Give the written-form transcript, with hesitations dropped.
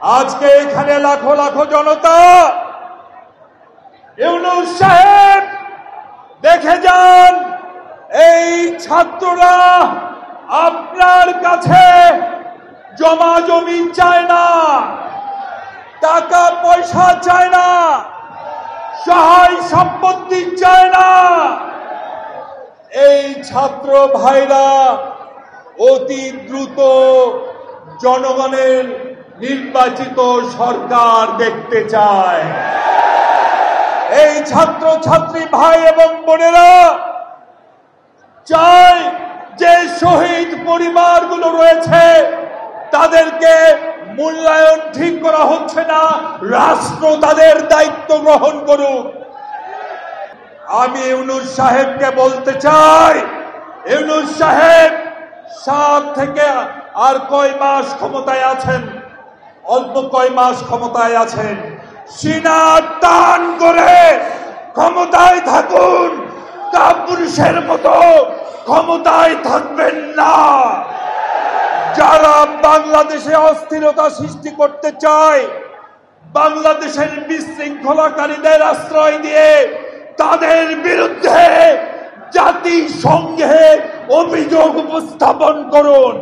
আজকে এখানে লাখো লাখো জনতা, ইউনূস সাহেব দেখে যান, এই ছাত্ররা আপনার কাছে জমা জমি চায় না, টাকা পয়সা চায় না, সহায় সম্পত্তি চায় না। এই ছাত্র ভাইরা অতি দ্রুত জনগণের নির্বাচিত সরকার দেখতে চায়। এই ছাত্র ছাত্রী ভাই এবং বোনেরা চায় যে শহীদ পরিবারগুলো রয়েছে তাদেরকে মূল্যায়ন ঠিক করা হচ্ছে না, রাষ্ট্র তাদের দায়িত্ব গ্রহণ করুক। আমি ইউনূস সাহেবকে বলতে চাই, ইউনূস সাহেব 7 থেকে আর কয় মাস ক্ষমতায় আছেন, অল্প কয় মাস ক্ষমতায় আছেন, সিনা টান করে ক্ষমতায় থাকুন, কাপুরুষের মতো ক্ষমতায় থাকবেন না। যারা বাংলাদেশে অস্থিরতা সৃষ্টি করতে চায়, বাংলাদেশের বিশৃঙ্খলাকারীদের আশ্রয় দিয়ে তাদের বিরুদ্ধে জাতিসংঘে অভিযোগ উপস্থাপন করুন।